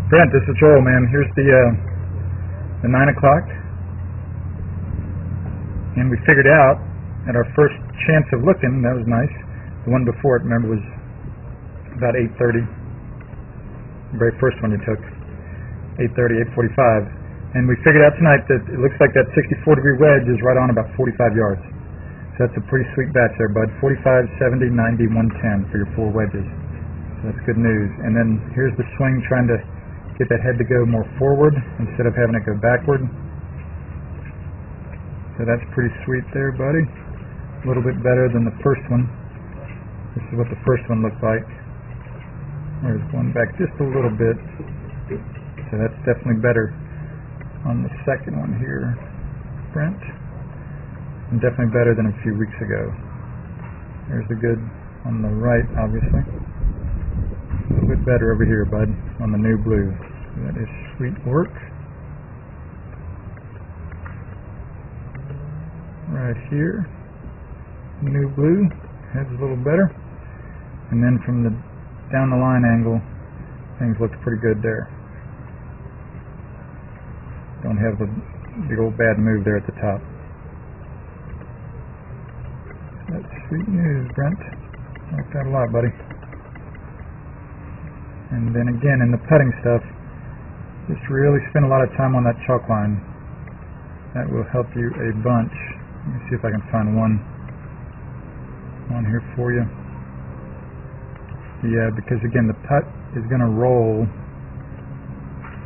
Brent, this is Joel, man. Here's the 9 o'clock. And we figured out at our first chance of looking, that was nice. The one before it, remember, was about 8:30. The very first one you took. 8:30, 8:45. And we figured out tonight that it looks like that 64-degree wedge is right on about 45 yards. So that's a pretty sweet batch there, bud. 45, 70, 90, 110 for your 4 wedges. So that's good news. And then here's the swing, trying to get that head to go more forward instead of having it go backward. So that's pretty sweet there, buddy. A little bit better than the first one. This is what the first one looked like. There's one back just a little bit. So that's definitely better on the second one here, Brent. And definitely better than a few weeks ago. There's the good on the right, obviously. A little bit better over here, bud, on the new blue. That is sweet work. Right here, new blue, head's a little better. And then from the down the line angle, things look pretty good there. Don't have the big old bad move there at the top. That's sweet news, Brent. I like that a lot, buddy. And then again, in the putting stuff, just really spend a lot of time on that chalk line. That will help you a bunch. Let me see if I can find one here for you. Yeah, because again, the putt is going to roll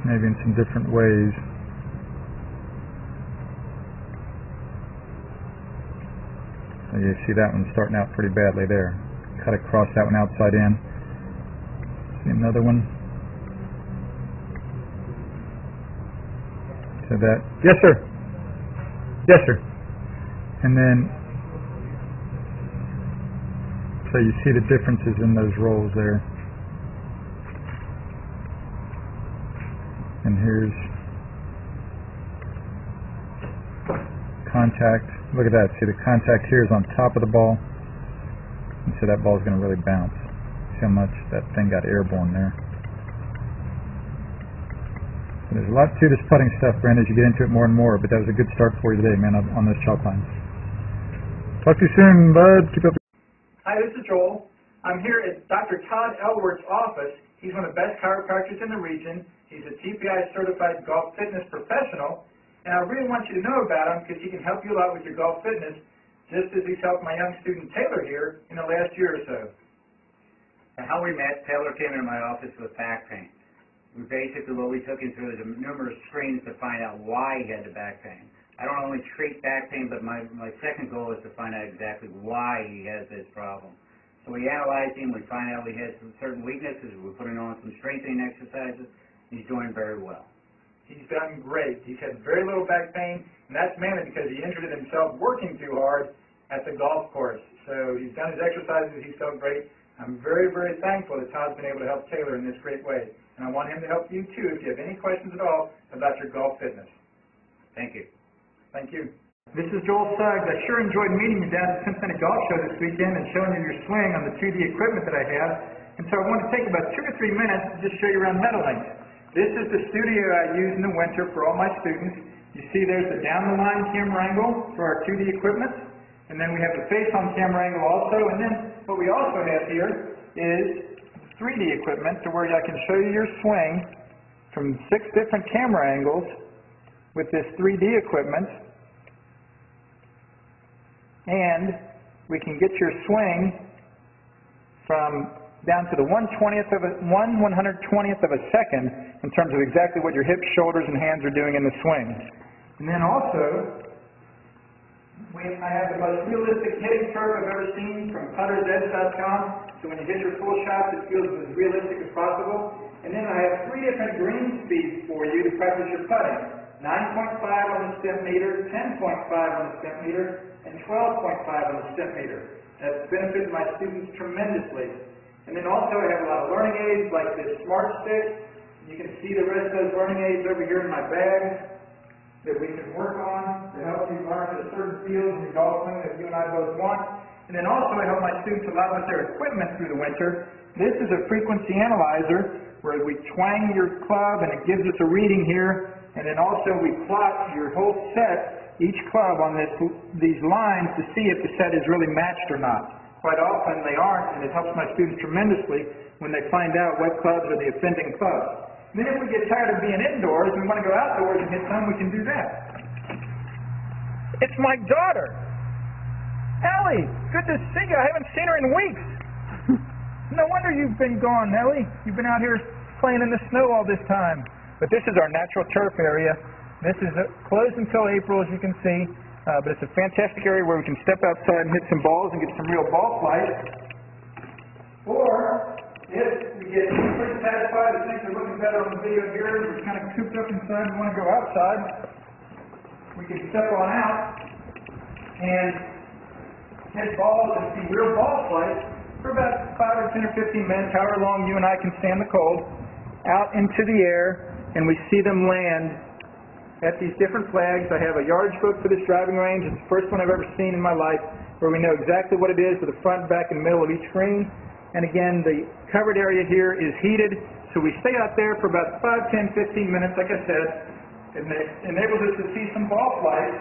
maybe in some different ways. So you see that one starting out pretty badly there. Cut across that one outside in. See another one. So that, yes sir, yes sir. And then, so you see the differences in those rolls there. And here's contact. Look at that. See, the contact here is on top of the ball. And so that ball is going to really bounce. See how much that thing got airborne there. So there's a lot to this putting stuff, Brent, as you get into it more and more. But that was a good start for you today, man, on those chalk lines. Talk to you soon, bud. Keep up. Hi, this is Joel. I'm here at Dr. Todd Elworth's office. He's one of the best chiropractors in the region. He's a TPI certified golf fitness professional. And I really want you to know about him because he can help you a lot with your golf fitness, just as he's helped my young student Taylor here in the last year or so. How we met, Taylor came into my office with back pain. What we took him through is numerous screens to find out why he had the back pain. I don't only treat back pain, but my second goal is to find out exactly why he has this problem. So we analyzed him, we find out he has some certain weaknesses, we're putting on some strengthening exercises, and he's doing very well. He's done great. He's had very little back pain, and that's mainly because he injured himself working too hard at the golf course. So he's done his exercises, he's felt great. I'm very, very thankful that Todd's been able to help Taylor in this great way. And I want him to help you too if you have any questions at all about your golf fitness. Thank you. Thank you. This is Joel Suggs. I sure enjoyed meeting you down at the Cincinnati Golf Show this weekend and showing you your swing on the 2D equipment that I have. And so I want to take about 2 or 3 minutes to just show you around Meadowlands. This is the studio I use in the winter for all my students. You see there's the down-the-line camera angle for our 2D equipment. And then we have the face-on camera angle also. And then what we also have here is 3D equipment to where I can show you your swing from 6 different camera angles with this 3D equipment. And we can get your swing from down to the 1/120th of a second in terms of exactly what your hips, shoulders, and hands are doing in the swing. And then also, I have the most realistic hitting curve I've ever seen from puttersedge.com. So when you hit your full shots, it feels as realistic as possible. And then I have 3 different green speeds for you to practice your putting. 9.5 on the step meter, 10.5 on the step meter, and 12.5 on the step meter. That's benefited my students tremendously. And then also I have a lot of learning aids like this Smart Stick. You can see the rest of those learning aids over here in my bag that we can work on to help you learn at a certain field in your golf swing that you and I both want. And then also I help my students a lot with their equipment through the winter. This is a frequency analyzer where we twang your club and it gives us a reading here. And then also we plot your whole set, each club on these lines to see if the set is really matched or not. Quite often they aren't, and it helps my students tremendously when they find out what clubs are the offending clubs. Then if we get tired of being indoors and we want to go outdoors and hit some, we can do that. It's my daughter. Ellie, good to see you. I haven't seen her in weeks. No wonder you've been gone, Ellie. You've been out here playing in the snow all this time. But this is our natural turf area. This is closed until April, as you can see. But it's a fantastic area where we can step outside and hit some balls and get some real ball flight. Or if we get pretty satisfied and things are looking better on the video here, we're kind of cooped up inside and want to go outside, we can step on out and hit balls and see real ball flight for about 5 or 10 or 15 minutes, however long you and I can stand the cold, out into the air, and we see them land at these different flags. I have a yardage book for this driving range. It's the first one I've ever seen in my life where we know exactly what it is with the front, back, and middle of each green. And again, the covered area here is heated, so we stay out there for about 5, 10, 15 minutes, like I said. It enables us to see some ball flight,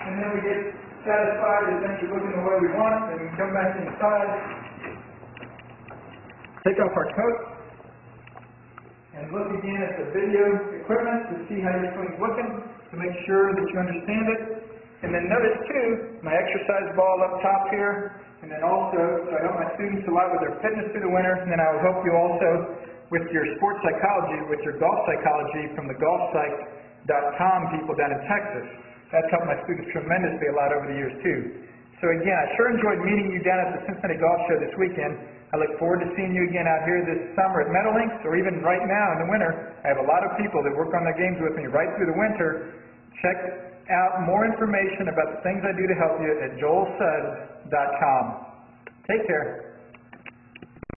and then we get satisfied that things are looking the way we want, and we come back inside, take off our coat, and look again at the video equipment to see how your swing's looking, to make sure that you understand it. And then notice too, my exercise ball up top here, and then also, so I help my students a lot with their fitness through the winter, and then I will help you also with your sports psychology, with your golf psychology from the golfpsych.com people down in Texas. That's helped my students tremendously a lot over the years too. So again, I sure enjoyed meeting you down at the Cincinnati Golf Show this weekend. I look forward to seeing you again out here this summer at Meadowlinks, or even right now in the winter. I have a lot of people that work on their games with me right through the winter. Check out more information about the things I do to help you at joelsuggs.com. Take care.